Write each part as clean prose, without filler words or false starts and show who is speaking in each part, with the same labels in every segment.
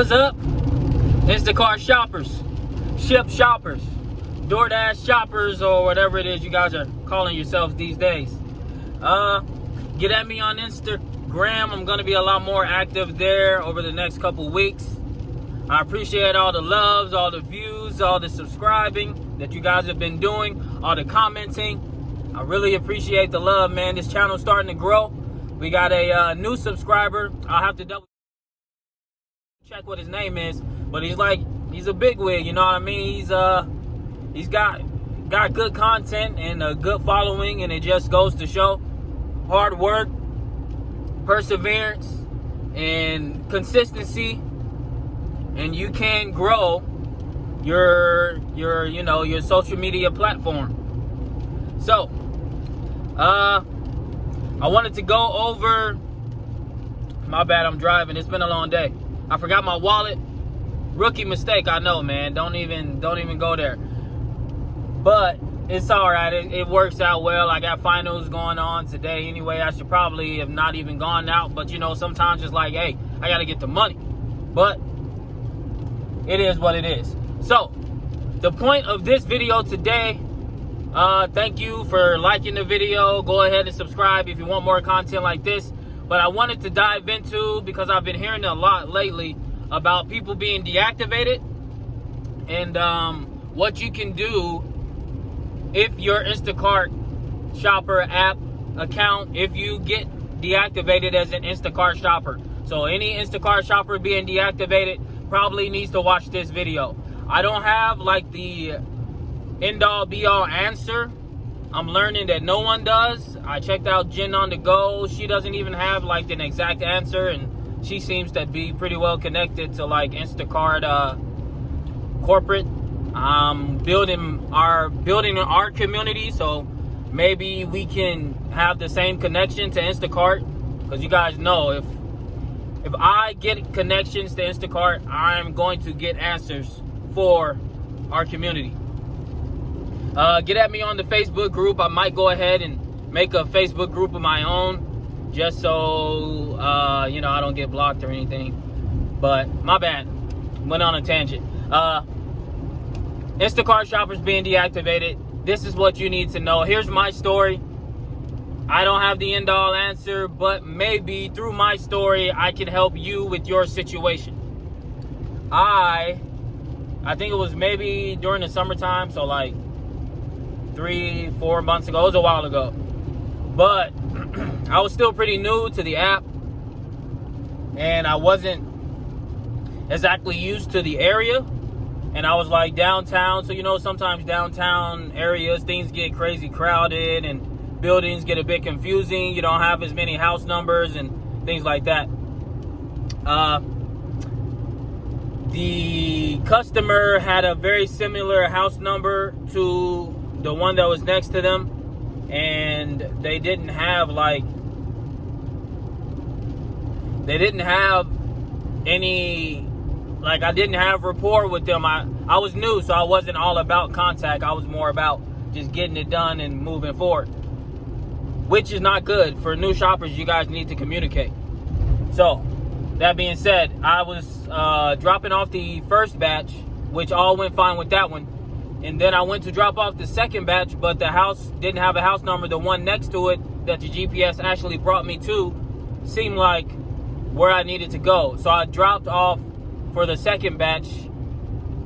Speaker 1: What's up? Instacart shoppers, ship shoppers, DoorDash shoppers, or whatever it is you guys are calling yourselves these days. Get at me on Instagram. I'm going to be a lot more active there over the next couple weeks. I appreciate all the loves, all the views, all the subscribing that you guys have been doing, all the commenting. I really appreciate the love, man. This channel's starting to grow. We got a new subscriber. I'll have to double check what his name is, but he's a bigwig, you know what I mean? He's got good content and a good following, and it just goes to show hard work, perseverance, and consistency, and you can grow your social media platform. So I wanted to go over, my bad, I'm driving, it's been a long day. I forgot my wallet. Rookie mistake, I know, man. Don't even go there. But it's all right. It works out well. I got finals going on today anyway. I should probably have not even gone out. But, sometimes it's like, hey, I got to get the money. But it is what it is. So, the point of this video today, thank you for liking the video. Go ahead and subscribe if you want more content like this. But I wanted to dive into, because I've been hearing a lot lately about people being deactivated and what you can do if your Instacart shopper app account, if you get deactivated as an Instacart shopper. So any Instacart shopper being deactivated probably needs to watch this video. I don't have like the end all be all answer. I'm learning that no one does. I checked out Jen on the go. She doesn't even have like an exact answer, and she seems to be pretty well connected to like Instacart corporate. Building our community, so maybe we can have the same connection to Instacart, because you guys know if I get connections to Instacart, I'm going to get answers for our community. Get at me on the Facebook group. I might go ahead and make a Facebook group of my own, just so I don't get blocked or anything. But my bad, went on a tangent. Instacart shoppers being deactivated. This is what you need to know. Here's my story. I don't have the end all answer, but maybe through my story I can help you with your situation. I think it was maybe during the summertime, so like 3-4 months ago. It was a while ago, but I was still pretty new to the app, and I wasn't exactly used to the area, and I was like downtown, so sometimes downtown areas, things get crazy crowded and buildings get a bit confusing. You don't have as many house numbers and things like that. The customer had a very similar house number to the one that was next to them, and they didn't have any, like, I didn't have rapport with them. I was new, so I wasn't all about contact. I was more about just getting it done and moving forward, which is not good for new shoppers. You guys need to communicate. So that being said, I was dropping off the first batch, which all went fine with that one. And then I went to drop off the second batch, but the house didn't have a house number. The one next to it that the GPS actually brought me to seemed like where I needed to go. So I dropped off for the second batch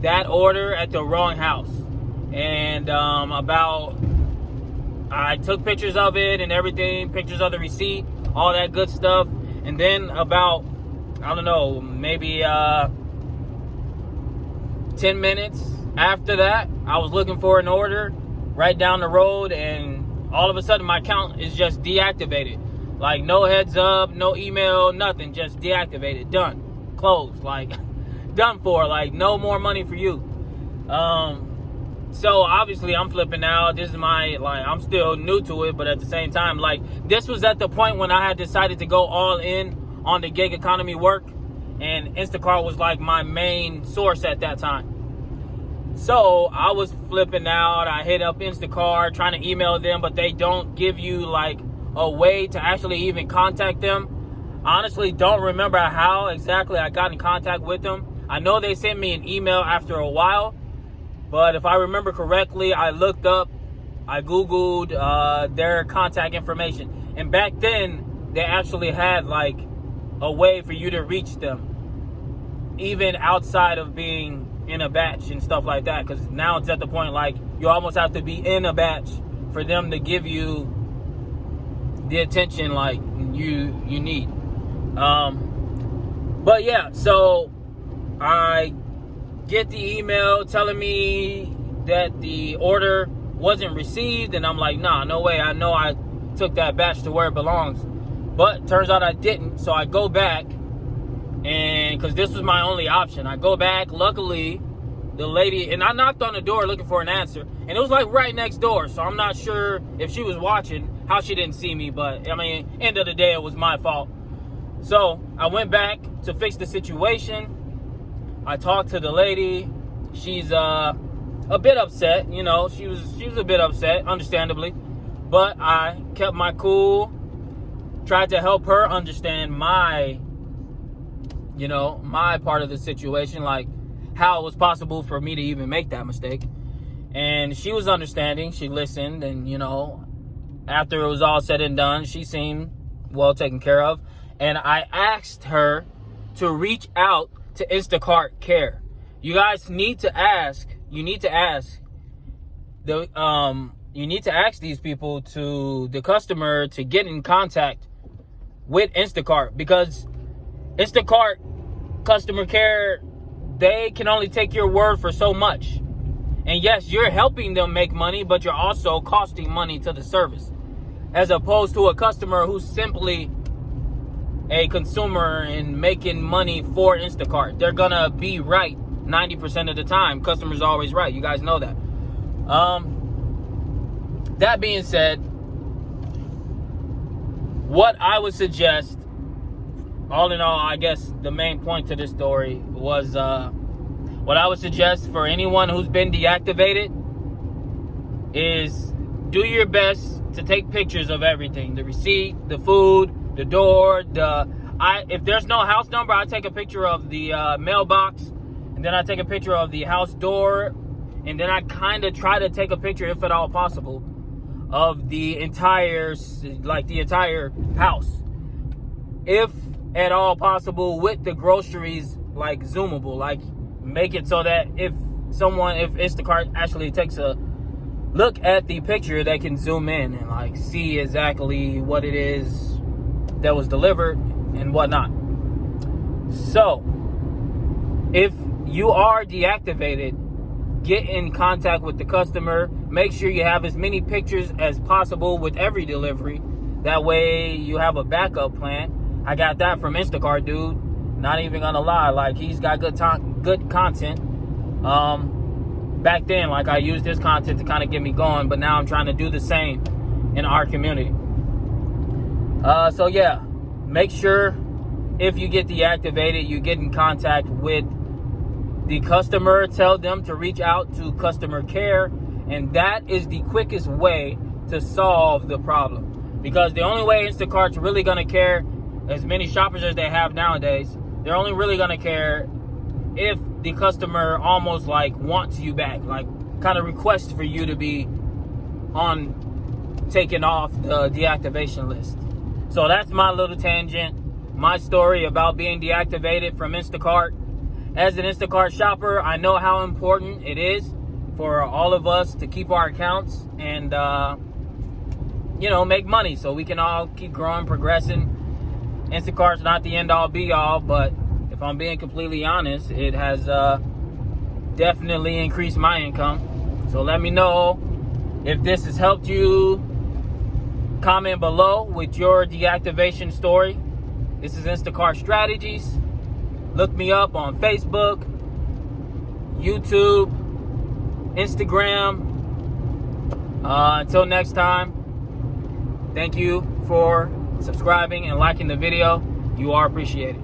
Speaker 1: that order at the wrong house. And I took pictures of it and everything, pictures of the receipt, all that good stuff. And then about, I don't know, maybe 10 minutes after that, I was looking for an order right down the road, and all of a sudden my account is just deactivated. Like, no heads up, no email, nothing, just deactivated, done, closed, like done for, like no more money for you. So obviously I'm flipping out. This is I'm still new to it, but at the same time, this was at the point when I had decided to go all in on the gig economy work, and Instacart was like my main source at that time. So I was flipping out. I hit up Instacart trying to email them, but they don't give you like a way to actually even contact them. Honestly, don't remember how exactly I got in contact with them. I know they sent me an email after a while, but if I remember correctly, I looked up, I Googled their contact information. And back then, they actually had like a way for you to reach them, even outside of being in a batch and stuff like that. Because now it's at the point like you almost have to be in a batch for them to give you the attention like you need. But yeah, so I get the email telling me that the order wasn't received, and I'm like, nah, no way. I know I took that batch to where it belongs, but turns out I didn't. So I go back, and because this was my only option, I go back. Luckily, the lady, and I knocked on the door looking for an answer, and it was like right next door. So I'm not sure if she was watching, how she didn't see me, but I mean, end of the day, it was my fault. So I went back to fix the situation. I talked to the lady. She's a bit upset, you know. She was a bit upset, understandably. But I kept my cool, tried to help her understand my part of the situation, like how it was possible for me to even make that mistake. And she was understanding. She listened, and after it was all said and done, she seemed well taken care of. And I asked her to reach out to Instacart Care. You guys need to ask. You need to ask these people, to the customer, to get in contact with Instacart, because Instacart customer care, they can only take your word for so much. And yes, you're helping them make money, but you're also costing money to the service, as opposed to a customer who's simply a consumer and making money for Instacart. They're gonna be right 90% of the time. Customers are always right. You guys know that. That being said, what I would suggest, all in all, I guess the main point to this story was what I would suggest for anyone who's been deactivated is do your best to take pictures of everything: the receipt, the food, the door, if there's no house number, I take a picture of the mailbox, and then I take a picture of the house door, and then I kind of try to take a picture, if at all possible, of the entire house, if at all possible, with the groceries like zoomable, like make it so that if Instacart actually takes a look at the picture, they can zoom in and like see exactly what it is that was delivered and whatnot. So if you are deactivated, get in contact with the customer. Make sure you have as many pictures as possible with every delivery. That way you have a backup plan. I got that from Instacart, dude. Not even gonna lie, like he's got good content. Back then, like I used his content to kind of get me going, but now I'm trying to do the same in our community. So yeah, make sure if you get deactivated, you get in contact with the customer. Tell them to reach out to customer care, and that is the quickest way to solve the problem. Because the only way Instacart's really gonna care, as many shoppers as they have nowadays, they're only really gonna care if the customer almost like wants you back, like kind of requests for you to be taken off the deactivation list. So that's my little tangent, my story about being deactivated from Instacart. As an Instacart shopper, I know how important it is for all of us to keep our accounts and, make money so we can all keep growing, progressing. Instacart's not the end all be all, but if I'm being completely honest, it has definitely increased my income. So let me know if this has helped you. Comment below with your deactivation story. This is Instacart Strategies. Look me up on Facebook, YouTube, Instagram. Until next time, thank you for subscribing and liking the video. You are appreciated.